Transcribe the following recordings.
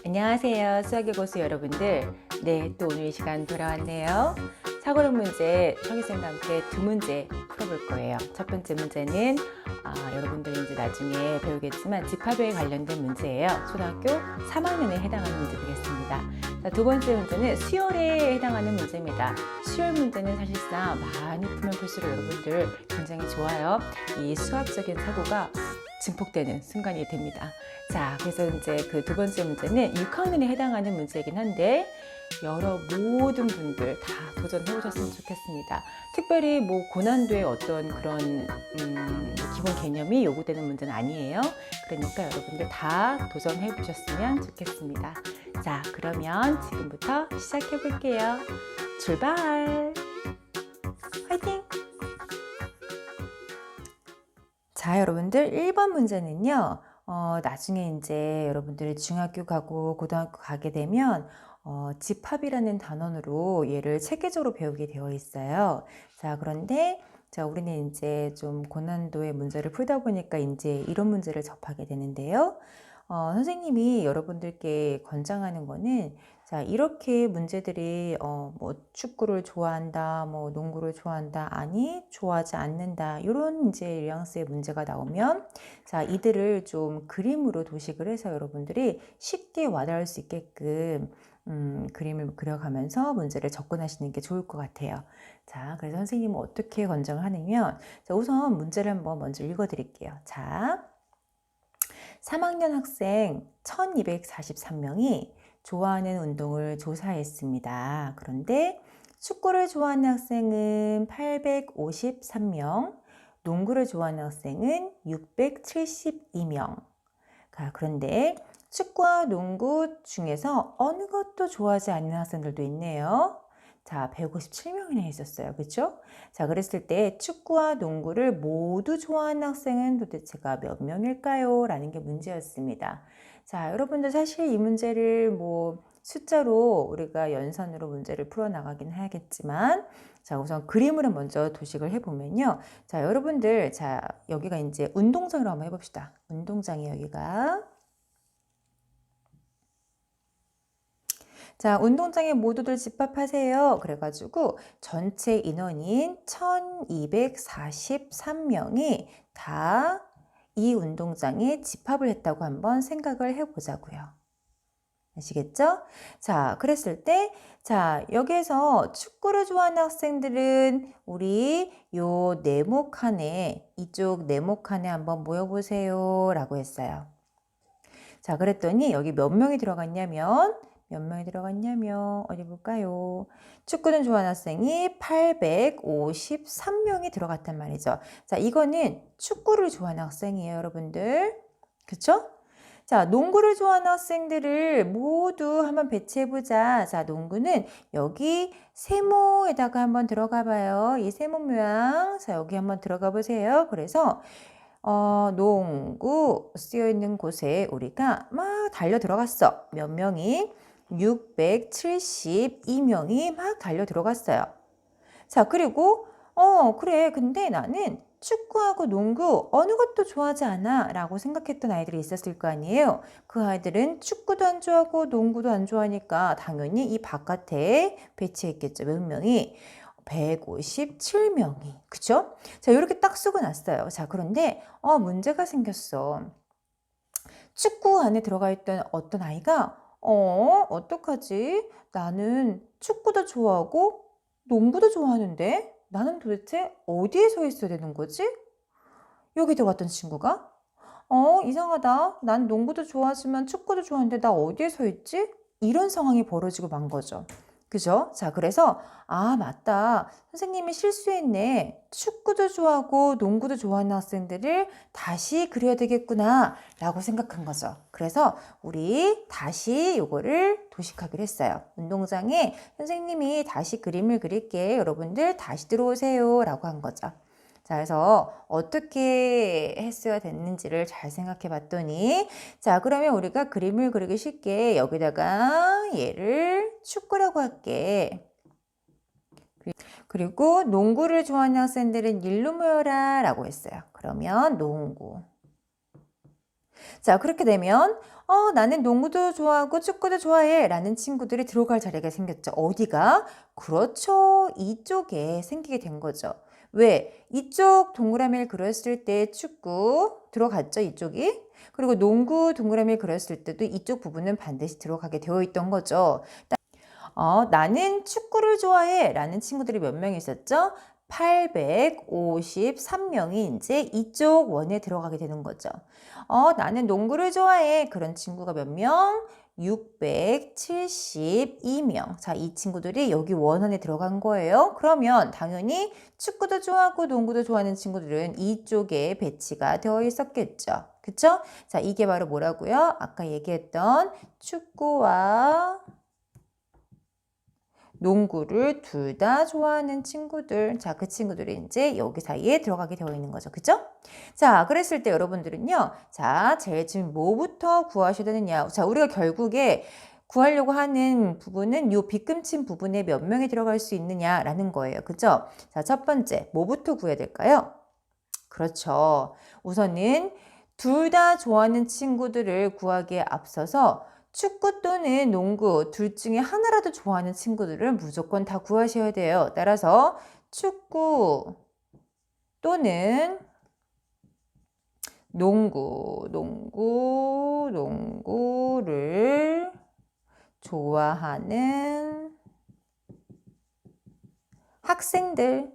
안녕하세요. 수학의 고수 여러분들. 네, 또 오늘 이 시간 돌아왔네요. 사고력 문제 서기쌤과 함께 두 문제 풀어볼 거예요. 첫 번째 문제는 여러분들이 이제 나중에 배우겠지만 집합에 관련된 문제예요. 초등학교 3학년에 해당하는 문제 되겠습니다. 자, 두 번째 문제는 수열에 해당하는 문제입니다. 수열 문제는 사실상 많이 풀면 풀수록 여러분들 굉장히 좋아요. 이 수학적인 사고가 증폭되는 순간이 됩니다. 자, 그래서 이제 그 두 번째 문제는 6학년에 해당하는 문제이긴 한데 모든 분들 다 도전해 보셨으면 좋겠습니다. 특별히 뭐 고난도의 어떤 그런 기본 개념이 요구되는 문제는 아니에요. 그러니까 여러분들 다 도전해 보셨으면 좋겠습니다. 자, 그러면 지금부터 시작해 볼게요. 출발! 화이팅! 자, 여러분들 1번 문제는요. 나중에 이제 여러분들이 중학교 가고 고등학교 가게 되면 집합이라는 단원으로 얘를 체계적으로 배우게 되어 있어요. 자, 그런데 우리는 이제 좀 고난도의 문제를 풀다 보니까 이제 이런 문제를 접하게 되는데요. 선생님이 여러분들께 권장하는 거는 이렇게 문제들이 뭐 축구를 좋아한다, 뭐 농구를 좋아한다, 아니 좋아하지 않는다, 이런 이제 뉘앙스의 문제가 나오면 이들을 좀 그림으로 도식을 해서 여러분들이 쉽게 와닿을 수 있게끔 그림을 그려가면서 문제를 접근하시는 게 좋을 것 같아요. 자, 그래서 선생님은 어떻게 권장을 하냐면 우선 문제를 한번 먼저 읽어드릴게요. 자, 3학년 학생 1243명이 좋아하는 운동을 조사했습니다. 그런데 축구를 좋아하는 학생은 853명, 농구를 좋아하는 학생은 672명. 그런데 축구와 농구 중에서 어느 것도 좋아하지 않는 학생들도 있네요. 자, 157명이나 있었어요. 그렇죠? 자, 그랬을 때 축구와 농구를 모두 좋아하는 학생은 도대체가 몇 명일까요? 라는 게 문제였습니다. 자, 여러분들 사실 이 문제를 뭐 숫자로 우리가 연산으로 문제를 풀어나가긴 해야겠지만 우선 그림으로 먼저 도식을 해보면요. 자, 여러분들 여기가 이제 운동장으로 한번 해봅시다. 운동장이 여기가. 자, 운동장에 모두들 집합하세요. 그래가지고 전체 인원인 1243명이 다 이 운동장에 집합을 했다고 한번 생각을 해보자고요. 아시겠죠? 자, 그랬을 때, 여기에서 축구를 좋아하는 학생들은 우리 요 네모 칸에, 이쪽 네모 칸에 한번 모여보세요. 라고 했어요. 자, 그랬더니 여기 몇 명이 들어갔냐면, 어디 볼까요? 축구는 좋아하는 학생이 853명이 들어갔단 말이죠. 자, 이거는 축구를 좋아하는 학생이에요, 여러분들. 그쵸? 자, 농구를 좋아하는 학생들을 모두 한번 배치해보자. 자, 농구는 여기 세모에다가 한번 들어가 봐요. 이 세모 모양. 자, 여기 한번 들어가 보세요. 그래서 농구 쓰여있는 곳에 우리가 막 달려 들어갔어. 몇 명이? 672명이 막 달려 들어갔어요. 자, 그리고 그래. 근데 나는 축구하고 농구 어느 것도 좋아하지 않아 라고 생각했던 아이들이 있었을 거 아니에요. 그 아이들은 축구도 안 좋아하고 농구도 안 좋아하니까 당연히 이 바깥에 배치했겠죠. 몇 명이? 157명이. 그쵸? 자, 이렇게 딱 쓰고 났어요. 자, 그런데 문제가 생겼어. 축구 안에 들어가 있던 어떤 아이가 어떡하지? 나는 축구도 좋아하고 농구도 좋아하는데 나는 도대체 어디에 서 있어야 되는 거지? 여기 들어갔던 친구가 이상하다. 난 농구도 좋아하지만 축구도 좋아하는데 나 어디에 서 있지? 이런 상황이 벌어지고 만 거죠. 그죠? 자, 그래서 맞다. 선생님이 실수했네. 축구도 좋아하고 농구도 좋아하는 학생들을 다시 그려야 되겠구나 라고 생각한 거죠. 그래서 우리 다시 요거를 도식하기로 했어요. 운동장에 선생님이 다시 그림을 그릴게. 여러분들 다시 들어오세요 라고 한 거죠. 자, 그래서 어떻게 했어야 됐는지를 잘 생각해 봤더니 그러면 우리가 그림을 그리기 쉽게 여기다가 얘를 축구라고 할게. 그리고 농구를 좋아하는 학생들은 일로 모여라 라고 했어요. 그러면 농구. 자, 그렇게 되면 나는 농구도 좋아하고 축구도 좋아해 라는 친구들이 들어갈 자리가 생겼죠. 어디가? 그렇죠. 이쪽에 생기게 된 거죠. 왜? 이쪽 동그라미를 그렸을 때 축구 들어갔죠, 이쪽이? 그리고 농구 동그라미를 그렸을 때도 이쪽 부분은 반드시 들어가게 되어 있던 거죠. 나는 축구를 좋아해 라는 친구들이 몇 명 있었죠? 853명이 이제 이쪽 원에 들어가게 되는 거죠. 나는 농구를 좋아해. 그런 친구가 몇 명? 672명. 자, 이 친구들이 여기 원원에 들어간 거예요. 그러면 당연히 축구도 좋아하고 농구도 좋아하는 친구들은 이쪽에 배치가 되어 있었겠죠. 그쵸? 자, 이게 바로 뭐라고요? 아까 얘기했던 축구와 농구를 둘 다 좋아하는 친구들. 자, 그 친구들이 이제 여기 사이에 들어가게 되어 있는 거죠. 그죠? 자, 그랬을 때 여러분들은요. 자, 제일 지금 뭐부터 구하셔야 되느냐. 자, 우리가 결국에 구하려고 하는 부분은 요 빗금친 부분에 몇 명이 들어갈 수 있느냐라는 거예요. 그죠? 자, 첫 번째, 뭐부터 구해야 될까요? 그렇죠. 우선은 둘 다 좋아하는 친구들을 구하기에 앞서서 축구 또는 농구 둘 중에 하나라도 좋아하는 친구들을 무조건 다 구하셔야 돼요. 따라서 축구 또는 농구를 좋아하는 학생들.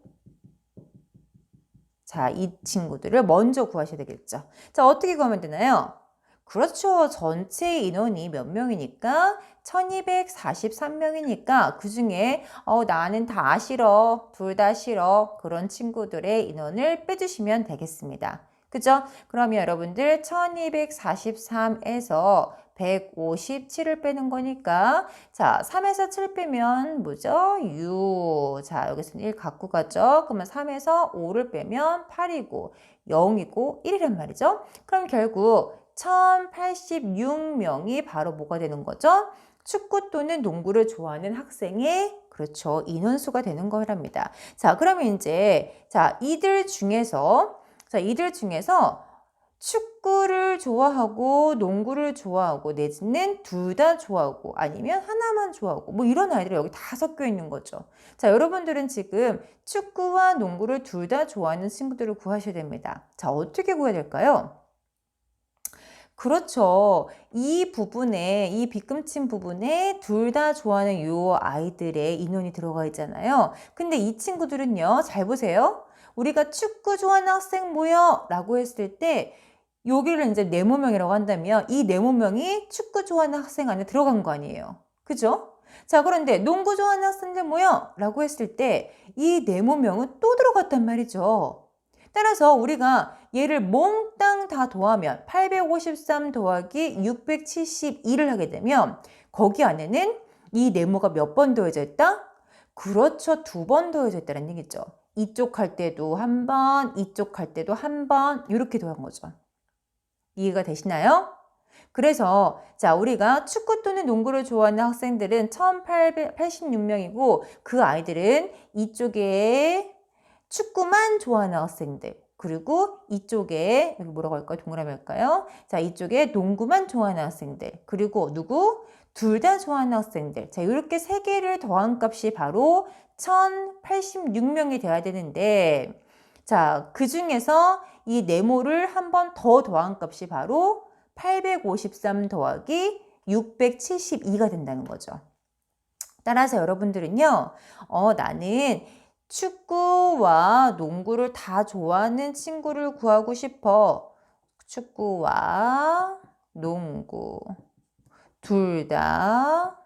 자, 이 친구들을 먼저 구하셔야 되겠죠. 자, 어떻게 구하면 되나요? 그렇죠. 전체 인원이 몇 명이니까 1243명이니까 그 중에 나는 다 싫어, 둘 다 싫어 그런 친구들의 인원을 빼주시면 되겠습니다. 그죠? 그러면 여러분들 1243에서 157을 빼는 거니까 자 3에서 7 빼면 뭐죠? 6. 자 여기서는 1 갖고 가죠. 그러면 3에서 5를 빼면 8이고 0이고 1이란 말이죠. 그럼 결국 1086명이 바로 뭐가 되는 거죠? 축구 또는 농구를 좋아하는 학생의 그렇죠. 인원수가 되는 거랍니다. 자, 그러면 이제 이들 중에서 축구를 좋아하고 농구를 좋아하고 내지는 둘 다 좋아하고 아니면 하나만 좋아하고 뭐 이런 아이들이 여기 다 섞여 있는 거죠. 자, 여러분들은 지금 축구와 농구를 둘 다 좋아하는 친구들을 구하셔야 됩니다. 자, 어떻게 구해야 될까요? 그렇죠. 이 부분에, 이 빗금친 부분에 둘 다 좋아하는 이 아이들의 인원이 들어가 있잖아요. 근데 이 친구들은요, 잘 보세요. 우리가 축구 좋아하는 학생 모여 라고 했을 때 여기를 이제 네모명이라고 한다면 이 네모명이 축구 좋아하는 학생 안에 들어간 거 아니에요. 그죠? 자, 그런데 농구 좋아하는 학생들 모여 라고 했을 때 이 네모명은 또 들어갔단 말이죠. 따라서 우리가 얘를 몽땅 다 더하면 853 더하기 672를 하게 되면 거기 안에는 이 네모가 몇 번 더해져 있다? 그렇죠. 2번 더해져 있다는 얘기죠. 이쪽 할 때도 한 번, 이쪽 할 때도 한 번 이렇게 더한 거죠. 이해가 되시나요? 그래서 자 우리가 축구 또는 농구를 좋아하는 학생들은 1886명이고 그 아이들은 이쪽에 축구만 좋아하는 학생들 그리고 이쪽에 여기 뭐라고 할까요? 동그라미 할까요? 자 이쪽에 농구만 좋아하는 학생들 그리고 누구? 둘 다 좋아하는 학생들 자 이렇게 세 개를 더한 값이 바로 1086명이 돼야 되는데 자 그 중에서 이 네모를 한 번 더 더한 값이 바로 853 더하기 672가 된다는 거죠. 따라서 여러분들은요, 나는 축구와 농구를 다 좋아하는 친구를 구하고 싶어. 축구와 농구 둘 다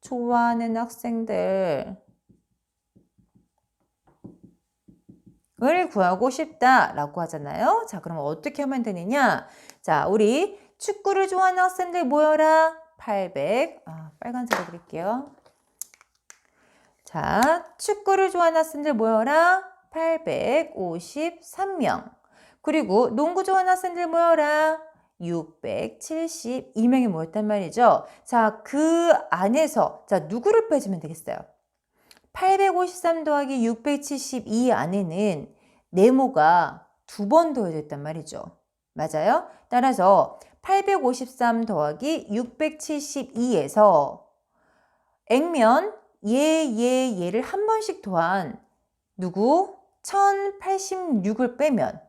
좋아하는 학생들 을 구하고 싶다라고 하잖아요. 자, 그럼 어떻게 하면 되느냐? 자, 우리 축구를 좋아하는 학생들 모여라. 800. 빨간색으로 그릴게요. 자, 축구를 좋아하는 학생들 모여라. 853명. 그리고 농구 좋아하는 학생들 모여라. 672명이 모였단 말이죠. 자, 그 안에서 자, 누구를 빼주면 되겠어요? 853 더하기 672 안에는 네모가 2번 더해져 있단 말이죠. 맞아요? 따라서 853 더하기 672에서 액면 얘를 한 번씩 더한 누구? 1086을 빼면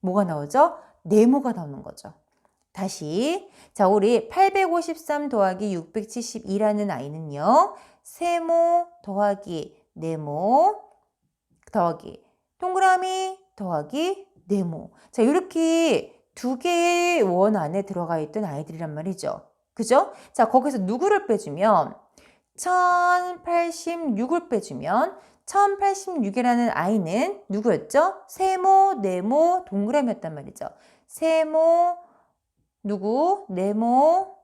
뭐가 나오죠? 네모가 나오는 거죠. 다시 자 우리 853 더하기 672라는 아이는요. 세모 더하기 네모 더하기 동그라미 더하기 네모. 자 이렇게 두 개의 원 안에 들어가 있던 아이들이란 말이죠. 그죠? 자 거기서 누구를 빼주면 1086을 빼주면 1086이라는 아이는 누구였죠? 세모, 네모, 동그라미였단 말이죠. 세모, 누구? 네모,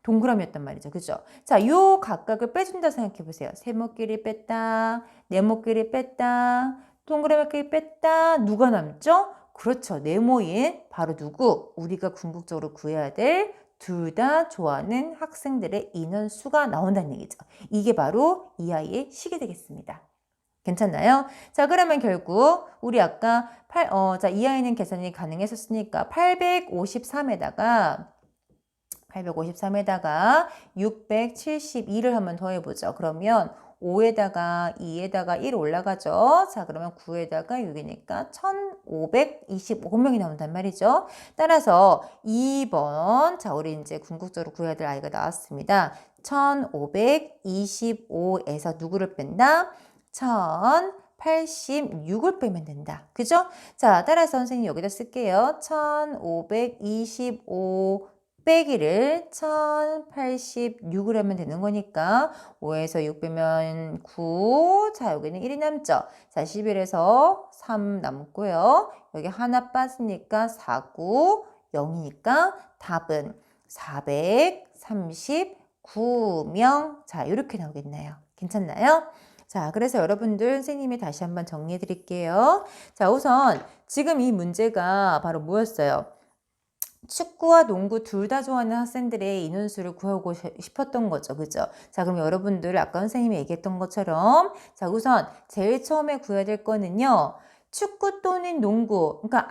동그라미였단 말이죠. 그죠? 자, 요 각각을 빼준다 생각해 보세요. 세모끼리 뺐다, 네모끼리 뺐다, 동그라미끼리 뺐다. 누가 남죠? 그렇죠. 네모인 바로 누구? 우리가 궁극적으로 구해야 될 둘 다 좋아하는 학생들의 인원수가 나온다는 얘기죠. 이게 바로 이 아이의 식이 되겠습니다. 괜찮나요? 자, 그러면 결국 우리 아까 이 아이는 계산이 가능했었으니까 853에다가 672를 한번 더해보죠. 그러면 5에다가 2에다가 1 올라가죠. 자, 그러면 9에다가 6이니까 1525명이 나온단 말이죠. 따라서 2번, 자, 우리 이제 궁극적으로 구해야 될 아이가 나왔습니다. 1525에서 누구를 뺀다? 1086을 빼면 된다. 그죠? 자, 따라서 선생님 여기다 쓸게요. 1525 빼기를 1086을 하면 되는 거니까 5에서 6 빼면 9. 자, 여기는 1이 남죠. 자, 11에서 3 남고요. 여기 하나 빠지니까 49, 0이니까 답은 439명. 자, 이렇게 나오겠네요. 괜찮나요? 자, 그래서 여러분들 선생님이 다시 한번 정리해 드릴게요. 자, 우선 지금 이 문제가 바로 뭐였어요? 축구와 농구 둘 다 좋아하는 학생들의 인원수를 구하고 싶었던 거죠. 그죠? 자, 그럼 여러분들 아까 선생님이 얘기했던 것처럼 자, 우선 제일 처음에 구해야 될 거는요. 축구 또는 농구, 그러니까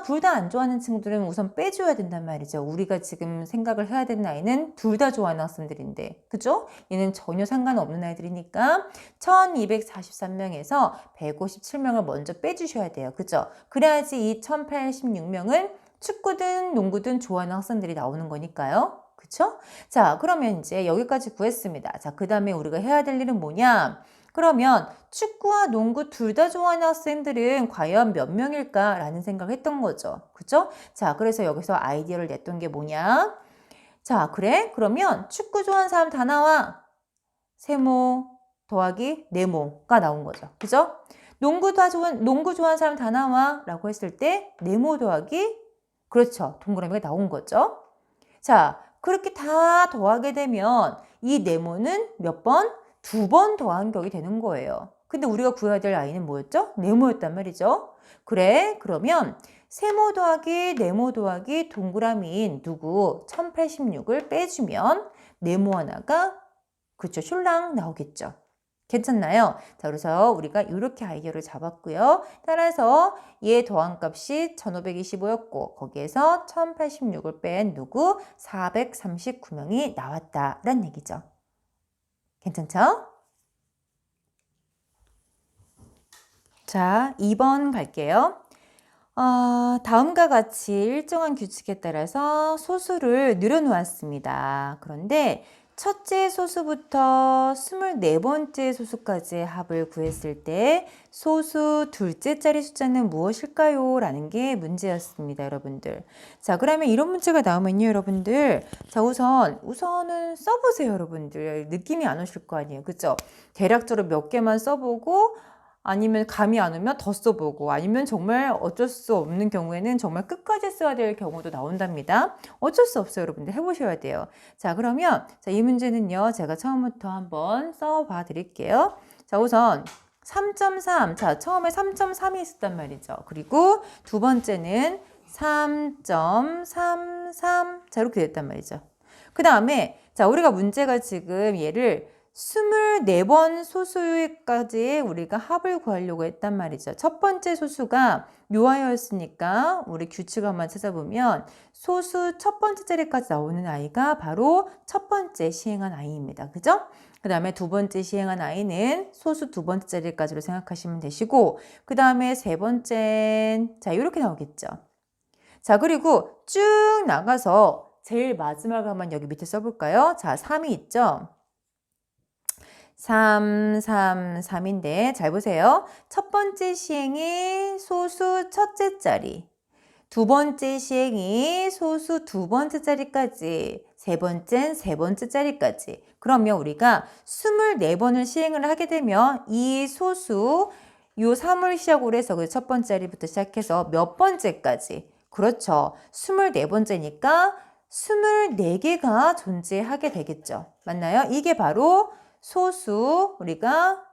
둘 다 안 좋아하는 친구들은 우선 빼줘야 된단 말이죠. 우리가 지금 생각을 해야 되는 아이는 둘 다 좋아하는 학생들인데, 그죠? 얘는 전혀 상관없는 아이들이니까 1243명에서 157명을 먼저 빼주셔야 돼요. 그죠? 그래야지 이 1086명은 축구든 농구든 좋아하는 학생들이 나오는 거니까요. 그쵸? 자, 그러면 이제 여기까지 구했습니다. 자, 그 다음에 우리가 해야 될 일은 뭐냐? 그러면 축구와 농구 둘 다 좋아하는 학생들은 과연 몇 명일까? 라는 생각을 했던 거죠. 그쵸? 자, 그래서 여기서 아이디어를 냈던 게 뭐냐? 자, 그래? 그러면 축구 좋아하는 사람 다 나와. 세모 더하기 네모가 나온 거죠. 그죠? 농구 좋아하는 사람 다 나와. 라고 했을 때 네모 더하기 그렇죠. 동그라미가 나온 거죠. 자, 그렇게 다 더하게 되면 이 네모는 몇 번? 2번 더한 격이 되는 거예요. 근데 우리가 구해야 될 아이는 뭐였죠? 네모였단 말이죠. 그래, 그러면 세모 더하기 네모 더하기 동그라미인 누구? 1086을 빼주면 네모 하나가 그렇죠. 슐랑 나오겠죠. 괜찮나요? 자, 그래서 우리가 이렇게 아이디어를 잡았고요. 따라서 얘 더한값이 1525였고 거기에서 1086을 뺀 누구? 439명이 나왔다라는 얘기죠. 괜찮죠? 자, 2번 갈게요. 다음과 같이 일정한 규칙에 따라서 소수를 늘어놓았습니다. 그런데 첫째 소수부터 24번째 소수까지의 합을 구했을 때 소수 둘째 자리 숫자는 무엇일까요? 라는 게 문제였습니다, 여러분들. 자, 그러면 이런 문제가 나오면요, 여러분들. 자, 우선은 써보세요, 여러분들. 느낌이 안 오실 거 아니에요, 그죠? 대략적으로 몇 개만 써보고 아니면 감이 안 오면 더 써보고 아니면 정말 어쩔 수 없는 경우에는 정말 끝까지 써야 될 경우도 나온답니다. 어쩔 수 없어요, 여러분들. 해보셔야 돼요. 자, 그러면 이 문제는요. 제가 처음부터 한번 써봐 드릴게요. 자, 우선 3.3. 자, 처음에 3.3이 있었단 말이죠. 그리고 두 번째는 3.33. 자, 이렇게 됐단 말이죠. 그 다음에 자, 우리가 문제가 지금 얘를 24번 소수까지 우리가 합을 구하려고 했단 말이죠. 첫 번째 소수가 요하여였으니까 우리 규칙 한번 찾아보면 소수 첫 번째 자리까지 나오는 아이가 바로 첫 번째 시행한 아이입니다. 그죠? 그 다음에 두 번째 시행한 아이는 소수 두 번째 자리까지로 생각하시면 되시고, 그 다음에 세 번째, 자, 이렇게 나오겠죠. 자, 그리고 쭉 나가서 제일 마지막 한번 여기 밑에 써볼까요? 자, 3이 있죠? 3, 3, 3인데 잘 보세요. 첫 번째 시행이 소수 첫째 자리, 두 번째 시행이 소수 두 번째 자리까지, 세 번째는 세 번째 자리까지. 그러면 우리가 24번을 시행을 하게 되면 이 소수 요 3을 시작으로 해서 그 첫 번째 자리부터 시작해서 몇 번째까지. 그렇죠. 24번째니까 24개가 존재하게 되겠죠. 맞나요? 이게 바로 소수 우리가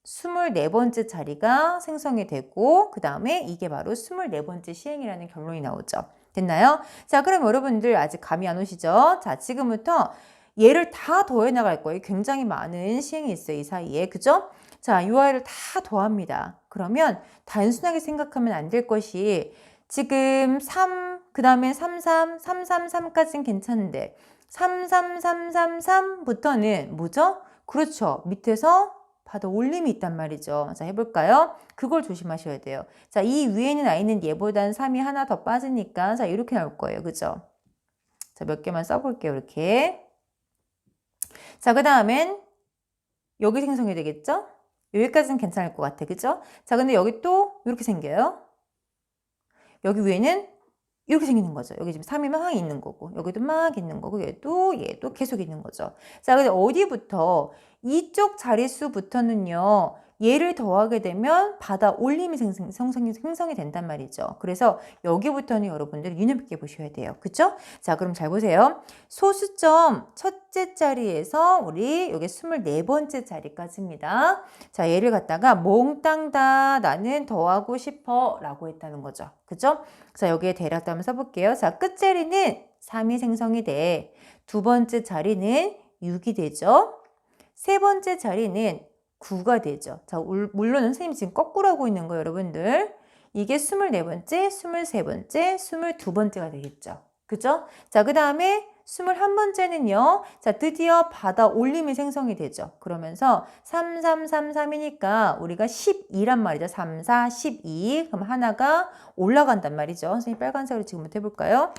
24번째 자리가 생성이 되고, 그 다음에 이게 바로 24번째 시행이라는 결론이 나오죠. 됐나요? 자, 그럼 여러분들 아직 감이 안 오시죠? 자, 지금부터 얘를 다 더해 나갈 거예요. 굉장히 많은 시행이 있어요, 이 사이에. 그죠? 자, 이 아이를 다 더합니다. 그러면 단순하게 생각하면 안 될 것이, 지금 3, 그 다음에 3, 3, 3, 3, 3까지는 괜찮은데 3, 3, 3, 3, 3부터는 뭐죠? 그렇죠. 밑에서 받아 올림이 있단 말이죠. 자, 해볼까요? 그걸 조심하셔야 돼요. 자, 이 위에 있는 아이는 얘보다는 3이 하나 더 빠지니까, 자, 이렇게 나올 거예요. 그죠? 자, 몇 개만 써볼게요. 이렇게. 자, 그 다음엔 여기 생성이 되겠죠? 여기까지는 괜찮을 것 같아. 그죠? 자, 근데 여기 또 이렇게 생겨요. 여기 위에는 이렇게 생기는 거죠. 여기 지금 3이 막 있는 거고, 여기도 막 있는 거고, 얘도 계속 있는 거죠. 자, 근데 어디부터? 이쪽 자릿수부터는요, 얘를 더하게 되면 받아 올림이 생성이 된단 말이죠. 그래서 여기부터는 여러분들 유념 있게 보셔야 돼요. 그쵸? 자, 그럼 잘 보세요. 소수점 첫째 자리에서 우리 여기 24번째 자리까지입니다. 자, 얘를 갖다가 몽땅 다 나는 더하고 싶어 라고 했다는 거죠. 그죠? 자, 여기에 대략도 한번 써볼게요. 자, 끝자리는 3이 생성이 돼. 두 번째 자리는 6이 되죠. 세 번째 자리는 9가 되죠. 자, 물론 선생님이 지금 거꾸로 하고 있는 거예요, 여러분들. 이게 24번째, 23번째, 22번째가 되겠죠. 그죠? 자, 그 다음에 21번째는요. 자, 드디어 받아 올림이 생성이 되죠. 그러면서 3, 3, 3, 3이니까 우리가 12란 말이죠. 3, 4, 12. 그럼 하나가 올라간단 말이죠. 선생님 빨간색으로 지금부터 해볼까요?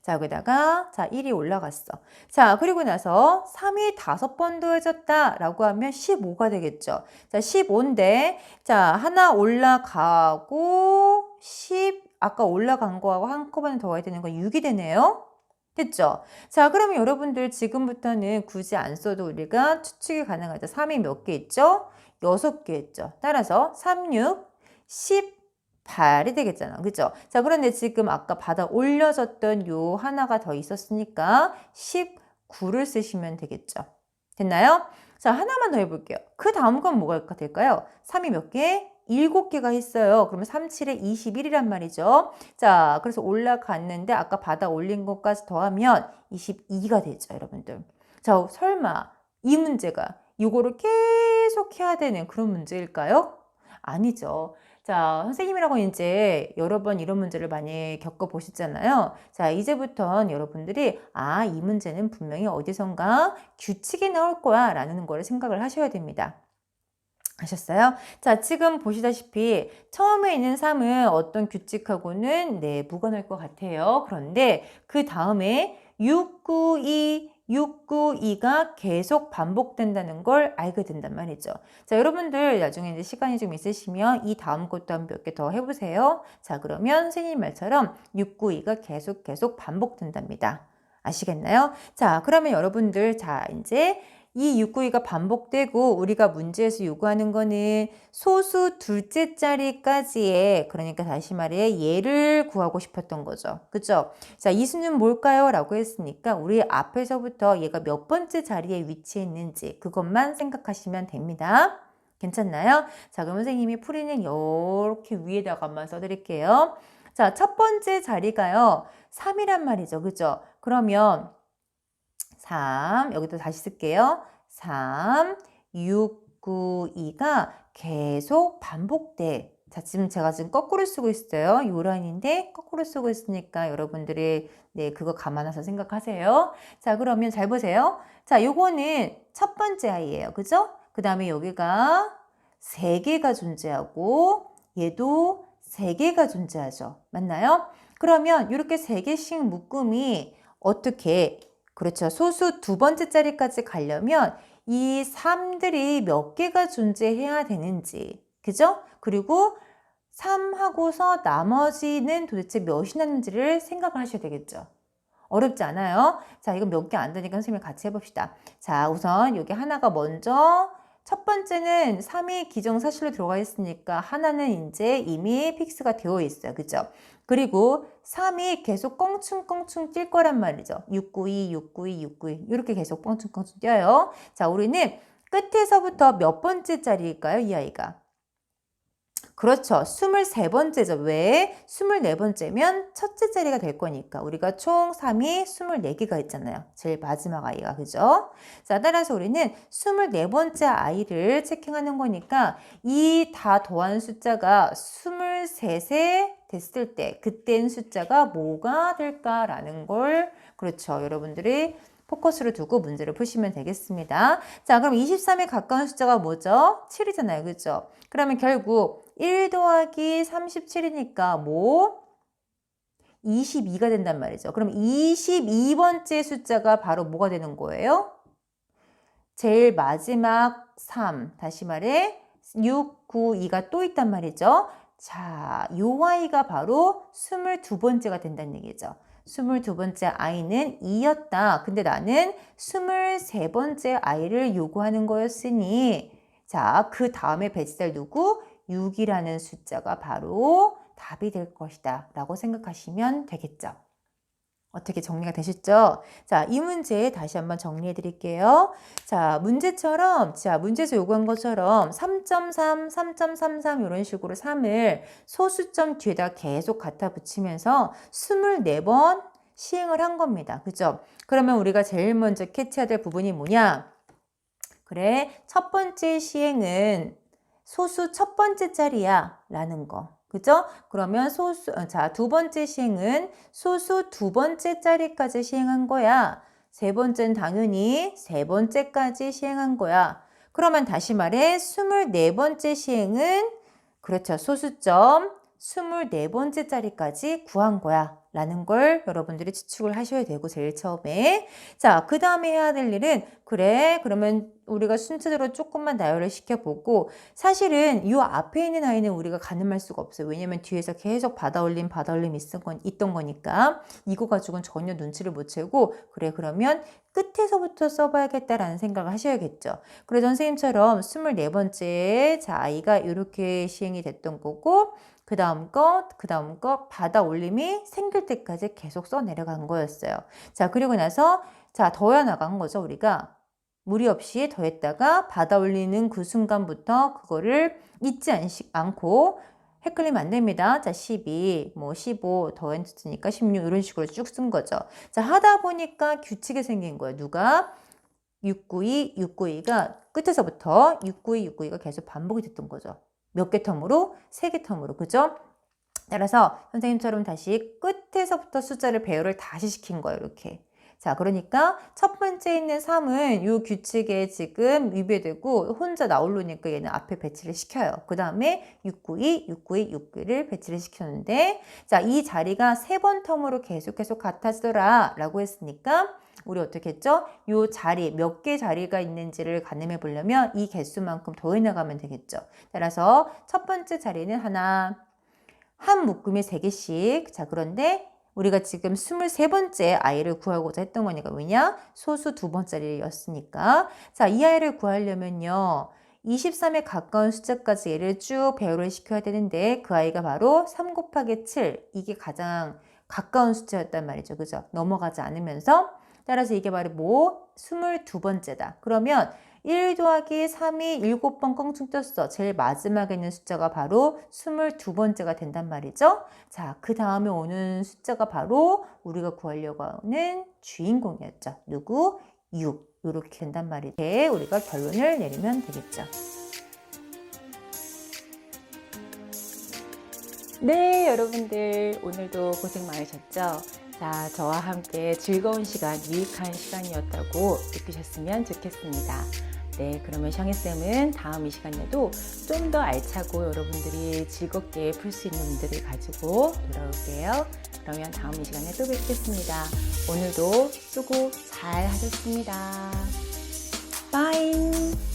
자, 여기다가 자 1이 올라갔어. 자, 그리고 나서 3이 5번 더해졌다 라고 하면 15가 되겠죠. 자, 15인데 자, 하나 올라가고 10 아까 올라간 거하고 한꺼번에 더해야 되는 건 6이 되네요. 됐죠? 자, 그러면 여러분들 지금부터는 굳이 안 써도 우리가 추측이 가능하죠. 3이 몇 개 있죠? 6개 있죠. 따라서 3, 6, 18이 되겠잖아. 그죠? 자, 그런데 지금 아까 받아 올려졌던 요 하나가 더 있었으니까 19를 쓰시면 되겠죠. 됐나요? 자, 하나만 더 해볼게요. 그 다음 건 뭐가 될까요? 3이 몇 개? 7개가 있어요. 그러면 3, 7에 21이란 말이죠. 자, 그래서 올라갔는데 아까 받아 올린 것까지 더하면 22가 되죠, 여러분들. 자, 설마 이 문제가 이거를 계속 해야 되는 그런 문제일까요? 아니죠. 자, 선생님이라고 이제 여러 번 이런 문제를 많이 겪어보셨잖아요. 자, 이제부터는 여러분들이 이 문제는 분명히 어디선가 규칙이 나올 거야 라는 거를 생각을 하셔야 됩니다. 아셨어요? 자, 지금 보시다시피 처음에 있는 3은 어떤 규칙하고는 무관할 것 같아요. 그런데 그 다음에 692, 692가 계속 반복된다는 걸 알게 된단 말이죠. 자, 여러분들 나중에 이제 시간이 좀 있으시면 이 다음 것도 한 몇 개 더 해보세요. 자, 그러면 선생님 말처럼 692가 계속 반복된답니다. 아시겠나요? 자, 그러면 여러분들 자, 이제 이 692가 반복되고 우리가 문제에서 요구하는 거는 소수 둘째 자리까지의, 그러니까 다시 말해 얘를 구하고 싶었던 거죠. 그죠? 자, 이 수는 뭘까요? 라고 했으니까 우리 앞에서부터 얘가 몇 번째 자리에 위치했는지 그것만 생각하시면 됩니다. 괜찮나요? 자, 그럼 선생님이 풀이는 이렇게 위에다가만 써드릴게요. 자, 첫 번째 자리가요 3이란 말이죠. 그죠? 그러면 3, 여기도 다시 쓸게요. 3, 6, 9, 2가 계속 반복돼. 자, 제가 지금 거꾸로 쓰고 있어요. 요 라인인데 거꾸로 쓰고 있으니까 여러분들이 네, 그거 감안해서 생각하세요. 자, 그러면 잘 보세요. 자, 요거는 첫 번째 아이예요. 그죠? 그 다음에 여기가 3개가 존재하고 얘도 3개가 존재하죠. 맞나요? 그러면 이렇게 3개씩 묶음이 어떻게, 그렇죠. 소수 두 번째 자리까지 가려면 이 3들이 몇 개가 존재해야 되는지, 그죠? 그리고 3 하고서 나머지는 도대체 몇이 났는지를 생각을 하셔야 되겠죠. 어렵지 않아요? 자, 이건 몇 개 안 되니까 선생님이 같이 해봅시다. 자, 우선 여기 하나가 먼저, 첫 번째는 3이 기정사실로 들어가 있으니까 하나는 이제 이미 픽스가 되어 있어요. 그죠? 그리고 3이 계속 껑충껑충 뛸 거란 말이죠. 692, 692, 692 이렇게 계속 껑충껑충 뛰어요. 자, 우리는 끝에서부터 몇 번째 자리일까요? 이 아이가. 그렇죠. 23번째죠. 왜? 24번째면 첫째 자리가 될 거니까. 우리가 총 3이 24개가 있잖아요. 제일 마지막 아이가. 그죠? 자, 따라서 우리는 24번째 아이를 체킹하는 거니까 이 다 더한 숫자가 23세 됐을 때 그땐 숫자가 뭐가 될까라는 걸, 그렇죠. 여러분들이 포커스를 두고 문제를 푸시면 되겠습니다. 자, 그럼 23에 가까운 숫자가 뭐죠? 7이잖아요. 그죠? 그러면 결국 1 더하기 37이니까 뭐? 22가 된단 말이죠. 그럼 22번째 숫자가 바로 뭐가 되는 거예요? 제일 마지막 3, 다시 말해 6, 9, 2가 또 있단 말이죠. 자, 요 아이가 바로 22번째가 된다는 얘기죠. 22번째 아이는 2였다. 근데 나는 23번째 아이를 요구하는 거였으니, 자, 그 다음에 배치될 누구? 6이라는 숫자가 바로 답이 될 것이다 라고 생각하시면 되겠죠. 어떻게 정리가 되셨죠? 자, 이 문제 다시 한번 정리해 드릴게요. 자, 문제처럼, 자, 문제에서 요구한 것처럼 3.3, 3.33 이런 식으로 3을 소수점 뒤에다 계속 갖다 붙이면서 24번 시행을 한 겁니다. 그죠? 그러면 우리가 제일 먼저 캐치해야 될 부분이 뭐냐? 그래, 첫 번째 시행은 소수 첫 번째 자리야 라는 거. 그죠? 그러면 자, 두 번째 시행은 소수 두 번째 자리까지 시행한 거야. 세 번째는 당연히 세 번째까지 시행한 거야. 그러면 다시 말해 24번째 시행은, 그렇죠. 소수점 24번째 자리까지 구한 거야 라는 걸 여러분들이 추측을 하셔야 되고, 제일 처음에. 자, 그 다음에 해야 될 일은, 그래, 그러면 우리가 순서대로 조금만 나열을 시켜보고, 사실은 이 앞에 있는 아이는 우리가 가늠할 수가 없어요. 왜냐면 뒤에서 계속 받아올림 있던 거니까. 이거 가지고는 전혀 눈치를 못 채고, 그래, 그러면 끝에서부터 써봐야겠다라는 생각을 하셔야겠죠. 그래서 선생님처럼 24번째 자, 아이가 이렇게 시행이 됐던 거고, 그 다음 거 받아 올림이 생길 때까지 계속 써 내려간 거였어요. 자, 그리고 나서 자, 더해 나간 거죠. 우리가 무리 없이 더했다가 받아 올리는 그 순간부터 그거를 잊지 않고 헷갈리면 안 됩니다. 자, 12, 뭐 15 더했으니까 16 이런 식으로 쭉 쓴 거죠. 자, 하다 보니까 규칙이 생긴 거예요. 누가? 692, 692가 끝에서부터 692, 692가 계속 반복이 됐던 거죠. 몇 개 텀으로? 3개 텀으로. 그죠? 따라서 선생님처럼 다시 끝에서부터 숫자를 배열을 다시 시킨 거예요. 이렇게. 자, 그러니까 첫 번째 있는 3은 이 규칙에 지금 위배되고 혼자 나오려니까 얘는 앞에 배치를 시켜요. 그 다음에 692, 692, 692를 배치를 시켰는데, 자, 이 자리가 3번 텀으로 계속 같아지더라 라고 했으니까 우리 어떻게 했죠? 이 자리, 몇 개 자리가 있는지를 가늠해 보려면 이 개수만큼 더해 나가면 되겠죠. 따라서 첫 번째 자리는 한 묶음에 3개씩. 자, 그런데 우리가 지금 23번째 아이를 구하고자 했던 거니까, 왜냐? 소수 두 번째였으니까. 자, 이 아이를 구하려면요, 23에 가까운 숫자까지 얘를 쭉 배열을 시켜야 되는데, 그 아이가 바로 3 곱하기 7. 이게 가장 가까운 숫자였단 말이죠. 그죠? 넘어가지 않으면서. 따라서 이게 바로 뭐? 22번째다. 그러면 1 더하기 3이 7번 껑충 떴어. 제일 마지막에 있는 숫자가 바로 22번째가 된단 말이죠. 자, 그 다음에 오는 숫자가 바로 우리가 구하려고 하는 주인공이었죠. 누구? 6 이렇게 된단 말이죠. 이렇게 우리가 결론을 내리면 되겠죠. 네, 여러분들 오늘도 고생 많으셨죠? 자, 저와 함께 즐거운 시간, 유익한 시간이었다고 느끼셨으면 좋겠습니다. 네, 그러면 샹혜쌤은 다음 이 시간에도 좀 더 알차고 여러분들이 즐겁게 풀 수 있는 문제를 가지고 돌아올게요. 그러면 다음 이 시간에 또 뵙겠습니다. 오늘도 수고 잘 하셨습니다. 빠잉!